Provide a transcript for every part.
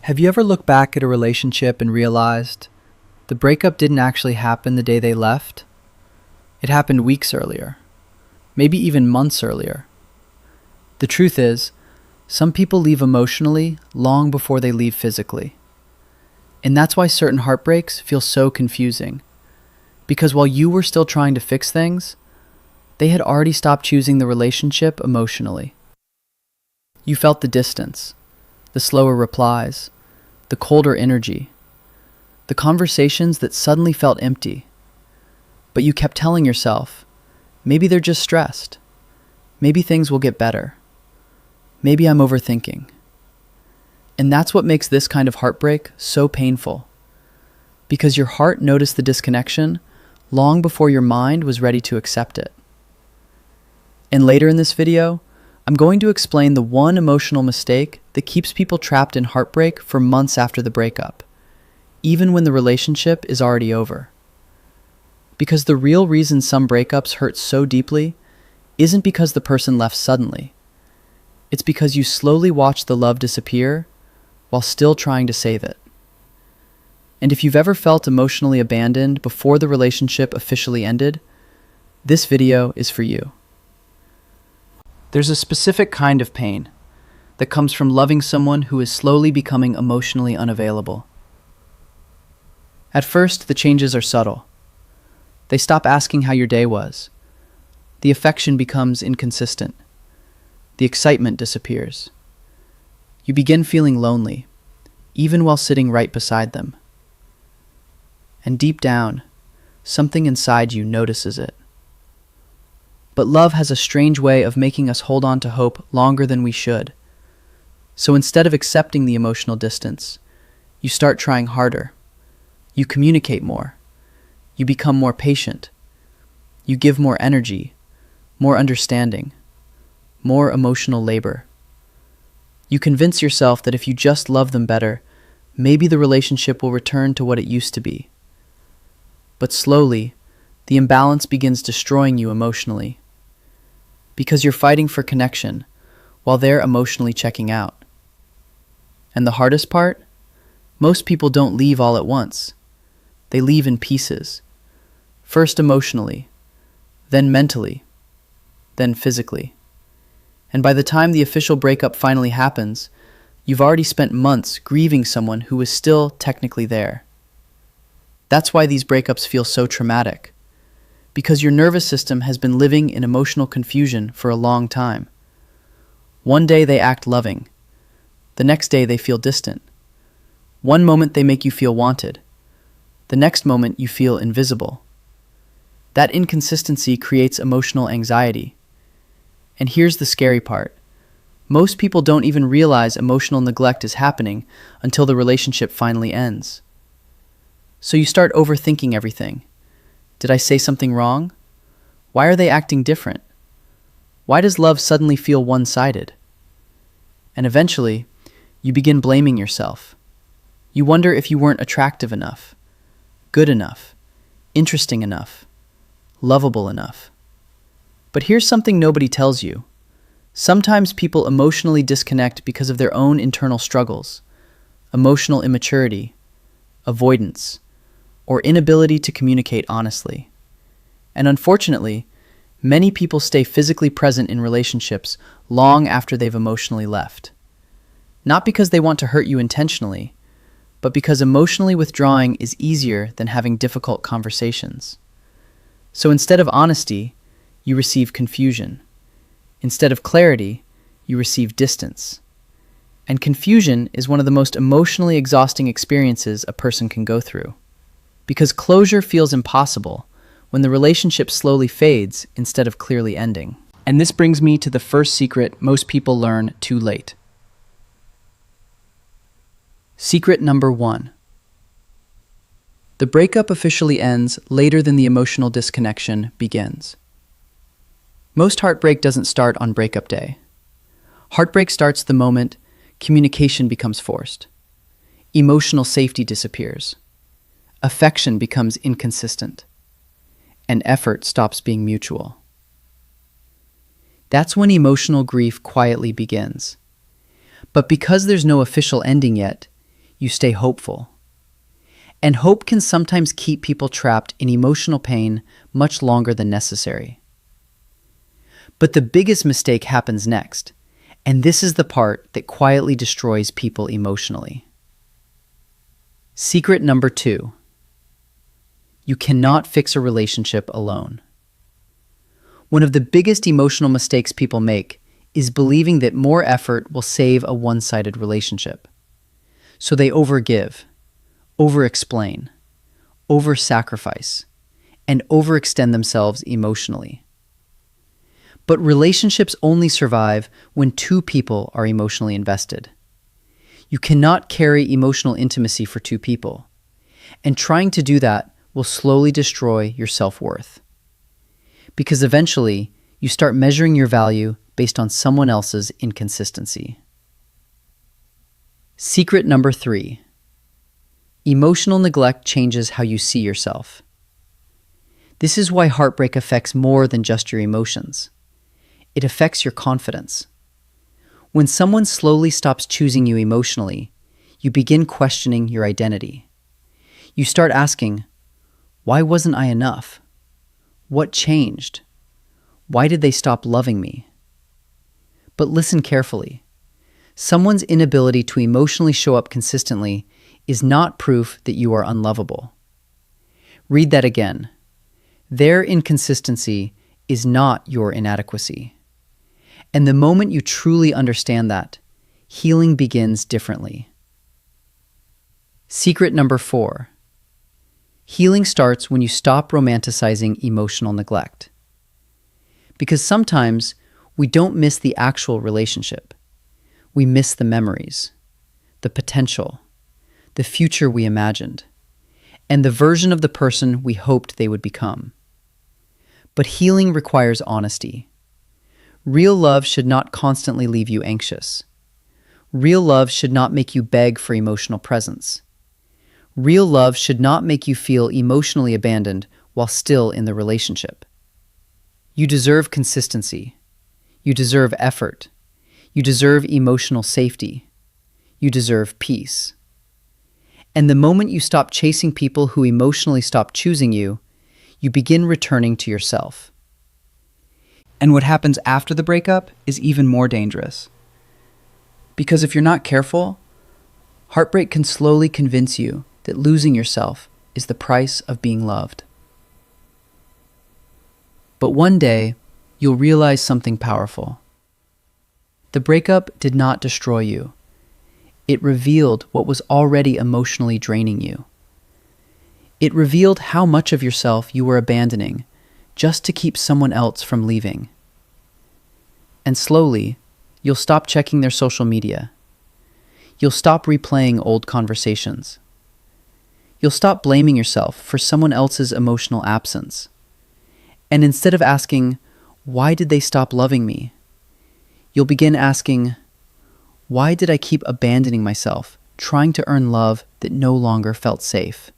Have you ever looked back at a relationship and realized the breakup didn't actually happen the day they left? It happened weeks earlier, maybe even months earlier. The truth is, some people leave emotionally long before they leave physically. And that's why certain heartbreaks feel so confusing. Because while you were still trying to fix things, they had already stopped choosing the relationship emotionally. You felt the distance, the slower replies, the colder energy, the conversations that suddenly felt empty. But you kept telling yourself, maybe they're just stressed. Maybe things will get better. Maybe I'm overthinking. And that's what makes this kind of heartbreak so painful. Because your heart noticed the disconnection long before your mind was ready to accept it. And later in this video, I'm going to explain the one emotional mistake that keeps people trapped in heartbreak for months after the breakup, even when the relationship is already over. Because the real reason some breakups hurt so deeply isn't because the person left suddenly. It's because you slowly watch the love disappear while still trying to save it. And if you've ever felt emotionally abandoned before the relationship officially ended, this video is for you. There's a specific kind of pain that comes from loving someone who is slowly becoming emotionally unavailable. At first, the changes are subtle. They stop asking how your day was. The affection becomes inconsistent. The excitement disappears. You begin feeling lonely, even while sitting right beside them. And deep down, something inside you notices it. But love has a strange way of making us hold on to hope longer than we should. So instead of accepting the emotional distance, you start trying harder. You communicate more. You become more patient. You give more energy, more understanding, more emotional labor. You convince yourself that if you just love them better, maybe the relationship will return to what it used to be. But slowly, the imbalance begins destroying you emotionally. Because you're fighting for connection while they're emotionally checking out. And the hardest part? Most people don't leave all at once. They leave in pieces. First emotionally, then mentally, then physically. And by the time the official breakup finally happens, you've already spent months grieving someone who is still technically there. That's why these breakups feel so traumatic. Because your nervous system has been living in emotional confusion for a long time. One day they act loving. The next day they feel distant. One moment they make you feel wanted. The next moment you feel invisible. That inconsistency creates emotional anxiety. And here's the scary part. Most people don't even realize emotional neglect is happening until the relationship finally ends. So you start overthinking everything. Did I say something wrong? Why are they acting different? Why does love suddenly feel one-sided? And eventually, you begin blaming yourself. You wonder if you weren't attractive enough, good enough, interesting enough, lovable enough. But here's something nobody tells you. Sometimes people emotionally disconnect because of their own internal struggles, emotional immaturity, avoidance, or inability to communicate honestly. And unfortunately, many people stay physically present in relationships long after they've emotionally left. Not because they want to hurt you intentionally, but because emotionally withdrawing is easier than having difficult conversations. So instead of honesty, you receive confusion. Instead of clarity, you receive distance. And confusion is one of the most emotionally exhausting experiences a person can go through. Because closure feels impossible when the relationship slowly fades instead of clearly ending. And this brings me to the first secret most people learn too late. Secret number 1. The breakup officially ends later than the emotional disconnection begins. Most heartbreak doesn't start on breakup day. Heartbreak starts the moment communication becomes forced. Emotional safety disappears. Affection becomes inconsistent, and effort stops being mutual. That's when emotional grief quietly begins. But because there's no official ending yet, you stay hopeful. And hope can sometimes keep people trapped in emotional pain much longer than necessary. But the biggest mistake happens next, and this is the part that quietly destroys people emotionally. Secret number 2. You cannot fix a relationship alone. One of the biggest emotional mistakes people make is believing that more effort will save a one-sided relationship. So they overgive, over-explain, over-sacrifice, and overextend themselves emotionally. But relationships only survive when two people are emotionally invested. You cannot carry emotional intimacy for two people, and trying to do that will slowly destroy your self-worth. Because eventually, you start measuring your value based on someone else's inconsistency. Secret number 3. Emotional neglect changes how you see yourself. This is why heartbreak affects more than just your emotions. It affects your confidence. When someone slowly stops choosing you emotionally, you begin questioning your identity. You start asking, why wasn't I enough? What changed? Why did they stop loving me? But listen carefully. Someone's inability to emotionally show up consistently is not proof that you are unlovable. Read that again. Their inconsistency is not your inadequacy. And the moment you truly understand that, healing begins differently. Secret number 4. Healing starts when you stop romanticizing emotional neglect. Because sometimes we don't miss the actual relationship. We miss the memories, the potential, the future we imagined, and the version of the person we hoped they would become. But healing requires honesty. Real love should not constantly leave you anxious. Real love should not make you beg for emotional presence. Real love should not make you feel emotionally abandoned while still in the relationship. You deserve consistency. You deserve effort. You deserve emotional safety. You deserve peace. And the moment you stop chasing people who emotionally stop choosing you, you begin returning to yourself. And what happens after the breakup is even more dangerous. Because if you're not careful, heartbreak can slowly convince you that losing yourself is the price of being loved. But one day, you'll realize something powerful. The breakup did not destroy you. It revealed what was already emotionally draining you. It revealed how much of yourself you were abandoning just to keep someone else from leaving. And slowly, you'll stop checking their social media. You'll stop replaying old conversations. You'll stop blaming yourself for someone else's emotional absence. And instead of asking, why did they stop loving me? You'll begin asking, why did I keep abandoning myself, trying to earn love that no longer felt safe?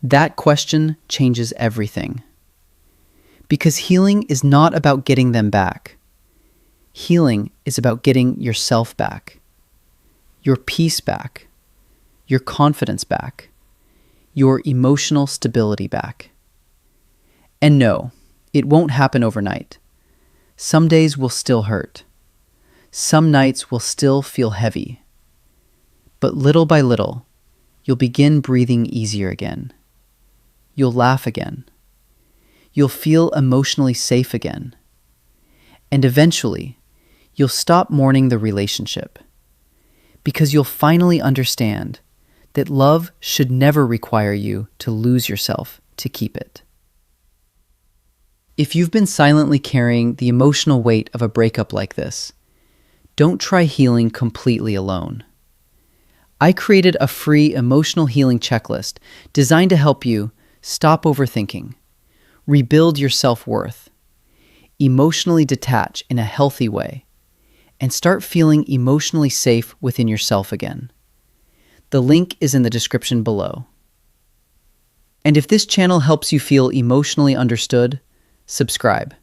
That question changes everything. Because healing is not about getting them back. Healing is about getting yourself back, your peace back, your confidence back, your emotional stability back. And no, it won't happen overnight. Some days will still hurt. Some nights will still feel heavy. But little by little, you'll begin breathing easier again. You'll laugh again. You'll feel emotionally safe again. And eventually, you'll stop mourning the relationship. Because you'll finally understand that love should never require you to lose yourself to keep it. If you've been silently carrying the emotional weight of a breakup like this, don't try healing completely alone. I created a free emotional healing checklist designed to help you stop overthinking, rebuild your self-worth, emotionally detach in a healthy way, and start feeling emotionally safe within yourself again. The link is in the description below. And if this channel helps you feel emotionally understood, subscribe.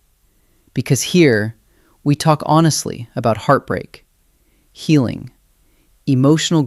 Because here, we talk honestly about heartbreak, healing, emotional